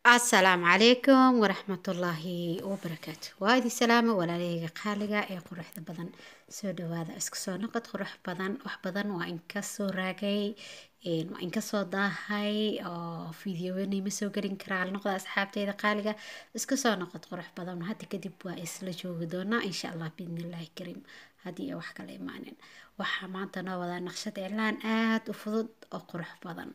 السلام عليكم ورحمة الله وبركاته وهذه سلامة ولا ليga qaaliga ee quruxda badan soo dhawaada isku soo noqod qurux badan wax badan waa in ka soo raagay waa in ka soo daahay oo fiidiyowanay ma soo gelin karaa noqda asxaabteyda qaaliga isku soo noqod qurux badan hadda kadib waa isla joogi doonaa insha Allah biidnillaahi kariim haddii wax kale imaanin waxaa maanta noo wadaa naqshad iclaan aad u fudud oo qurux badan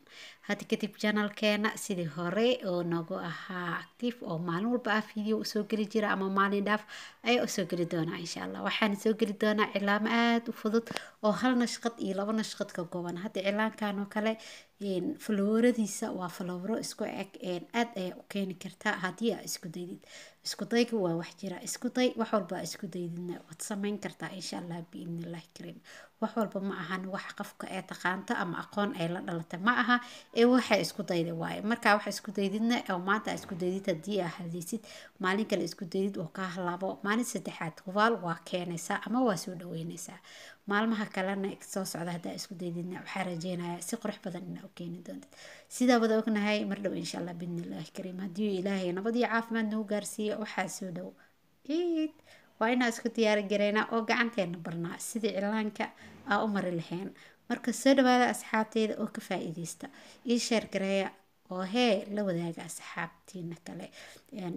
hadda kadib channelkeena sidii hore oo nagu ahaa active oo maalin walba ah video usoo geli jira ama maalin dhaaf ayaa usoo geli doonaa insha Allah waxaan soo geli doonaa iclaamo aad u fudud oo hal nashqad iyo laba nashqad ka kooban hadda iclaankan oo kale flowradiisa waa flowro isku eg aad ay u keeni kartaa haddii aad isku daydid isku dayga waa wax jira isku day wax walba isku daydidna waad samayn kartaa insha Allah biidnillaahi kariim wax walba ma ahan wax qofka ee taqaanto ama aqoon ay la dhalatay ma aha ee waxa isku dayda waaye marka wax isku daydidna oo maanta isku daydid haddii aad hadlaysid maalin kale isku daydid oo ka halaabo maalin saddexaad hubaal waa keenaysaa ama waa soo dhaweynaysaa maalmaha kalena soo socda haddaa isku daydidna waxaa rajeynayaa si qurux badan inaa u keeni doontid sidaa wada ognahay mar dhow insha Allah biidnillaahi kariim haddii ilaahay nabad iyo caafimaad nagu gaarsiiyo waxaa soo dhow ciid waa inaan isku diyaari gareynaa oo gacanteena barnaa sidii cilaanka aa u mari lahayn marka soo dhawaada asxaabteyda oo ka faa'iideysta ii sheer gareeya oo hee la wadaaga asxaabtiina kale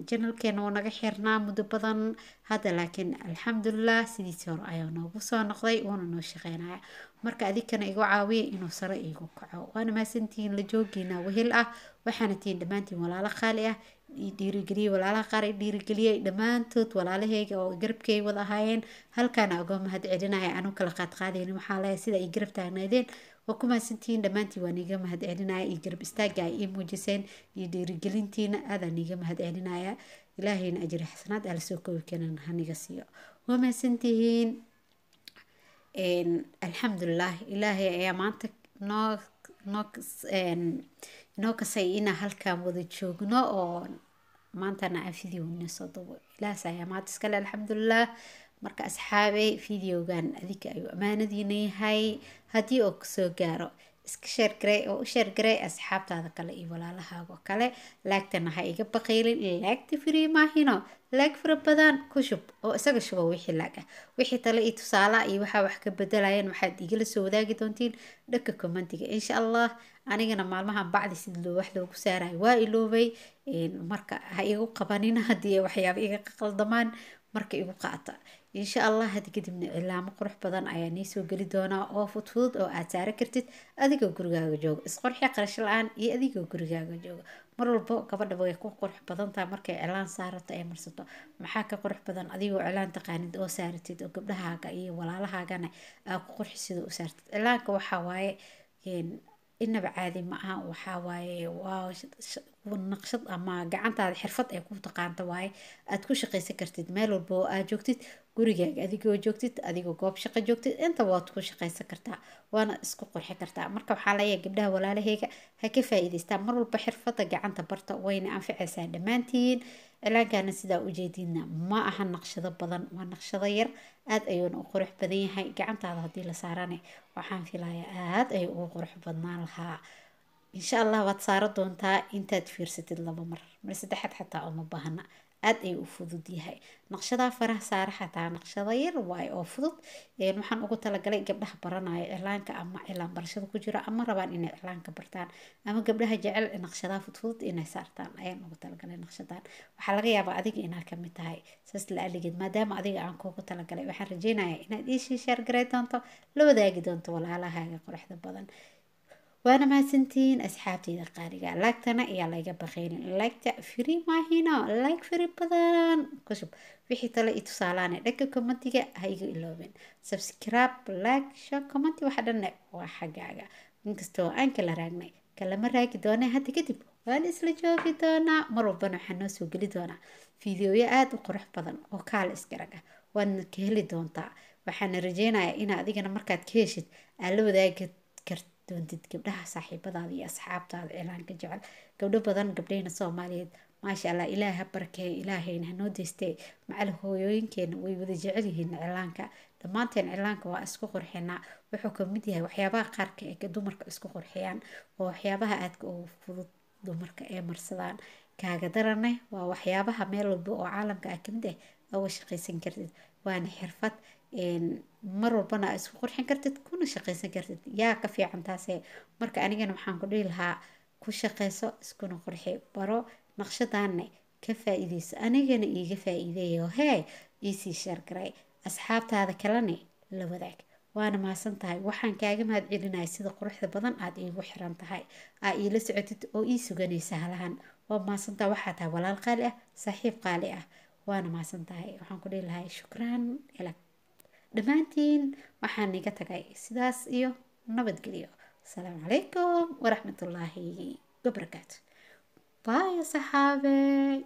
channelkeena wuu naga xirnaa muddo badan hadda laakiin alxamdulilah sidiisii hore ayaa noogu soo noqday wuuna noo shaqeynaya marka adikana igu caawiya inuu sare igu kaco waana mahadsantihiin la joogiina wehel ah waxaana tihiin dhammaantiin walaalo qaali ah dhiirigeliye walaalaha qaar ay dhiirigeliyey dhammaantood walaalahayga oo garabkay wada ahaayeen halkaana uga mahad celinaya anu kala qaadqaadayna maxaa leeyahay sida ay garab taagnaydeen waa ku mahadsantihiin dhammaantiin waan iiga mahad celinaya iyo garab istaaga ay ii muujiseen iyo dhiirigelintiina aadaan iiga mahad celinaya ilaahayna ajri xasanaad ala soo koobi karin haniga siiyo waa mahadsantihiin alxamdulilah ilaahay ayaa maanta noo kasay inaa halkaan wada joogno oo maantana aan video soo dubo ilaahas ayaa maanta iskale alxamdulilah marka asxaabey videogan adika ayuu ammaanadiina yahay haddii oo kasoo gaaro iska sheergarey oo u sheergarey asxaabtaada kale iyo walaalahaago kale laagtana ha iga baqaylin laagta free maahino laag fara badan ku shub oo isaga shubo wixii laag ah wixii tale iyo tusaale iyo waxaa wax ka bedelayaan waxaad igala soo wadaagi doontiin dhanka commentiga insha Allah anigana maalmahan bacdi sida loo wax loogu saarayo waa iloobay marka ha igu qabanin haddii waxyaabo iga qaldamaan marka igu qaata insha Allah hadda kadibna cilaamo qurux badan ayaa nii soo geli doonaa oo fudfudud oo aad saari kartid adigoo gurigaaga jooga isqurxiya qarash la-aan iyo adigoo gurigaaga jooga mar walbo gabadhaba way ku qurux badan tahay markay cilaan saarato ay marsato maxaa ka qurux badan adigoo cilaan taqaanid oo saaratid oo gabdhahaaga iyo walaalahaagana aa ku qurxisida u saartid cilaanka waxaa waaye inaba caadi ma aha waxaa waaye waa naqshad ama gacantaada xirfad ay ku taqaanta waaye aad ku shaqaysan kartid meel walba oo aad joogtid gurigaaga adigoo joogtid adigoo goob shaqo joogtid inta waad ku shaqaysan kartaa waana isku qurxi kartaa marka waxaa leeyahay gabdhaha walaalahayga ha ka faa'iidaystaan mar walba xirfadda gacanta barta wayna anficaysaa dhammaantiin cilaankana sidaa ujeedidna ma aha naqshado badan waa naqshado yar aad ayuuna u qurux badan yahay gacantaada haddii la saarane waxaan filayaa aad ayuu ugu qurux badnaan lahaa insha Allah waad saara doontaa intaad fiirsatid laba mar saddexaad xataa uma baahna aad ay u fudud yahay naqshada faraha saara xataa naqshada yar waay oo fudud waxaan ugu talagalay gabdhaha baranaya cilaanka ama cilaan barashada ku jira ama rabaan inay cilaanka bartaan ama gabdhaha jecel naqshada fudud inay saartaan ayaan ugu talagalay naqshadan waxaa laga yaabaa adiga inaad ka mid tahay saas la aligeed maadaama adiga aan kuugu talagalay waxaan rajeynayaa inaad ii sheer garay doonto la wadaagi doonto walaalahaaga quruxda badan waana mahadsantihiin asxaabteyda qaaliga laagtana ayaa layga baqaynin laagta free maahino laag fari badan kushub wixii tale iyo tusaalaane dhanka commentiga ha iga iloobin subscribe like share comment waxa dhanne waa xaggaaga inkastoo aan kala raagnay kalama raagi doonee hadda kadib waan isla joogi doonaa mar walbana waxaa noo soo geli doonaa fiidiyoyo aad u qurux badan oo kaala isgarag ah waadna ka heli doontaa waxaana rajeynayaa inaa adigana markaad ka heshid aa la wadaagi karta doontid gabdhaha saaxiibadaada iyo asxaabtaada cilaanka jecel gabdho badan gabdhahayna Soomaaliyeed maasha Allah ilaahay ha barakeeyo ilaahayna hanoo deystay macal hooyooyinkeena way wada jecel yihiin cilaanka dhammaanteen cilaanka waa isku qurxinaa wuxuu ka mid yahay waxyaabaha qaarka ee dumarka isku qurxiyaan oo waxyaabaha aadka ugu fudud dumarka ee marsadaan kaaga daranay waa waxyaabaha meel walba oo caalamka ah kamid ah uga shaqaysan kartid waana xirfad mar walbana aad isku qurxin kartid kuna shaqaysan kartid yaa ka fiican taasee marka anigana waxaan ku dhihi lahaa ku shaqayso iskuna qurxi baro naqshadaanne ka faa'iidayso anigana iiga faa'iideeyo hee iisii sheergaray asxaabtaada kalene la wadaag waana mahadsan tahay waxaan kaaga mahad celinaya sida quruxda badan aad iigu xiran tahay aa iila socotid oo ii suganaysa halahan waa mahadsan tahay waxaa tahay walaal qaali ah saaxiib qaali ah waana mahadsan tahay waxaan ku dhihi lahay shukraan ilag dhammaantiin waxaan iga tagay sidaas iyo nabadgelyo asalaamu calaykum waraxmatullaahi wabarakaatu باي يا صحابي.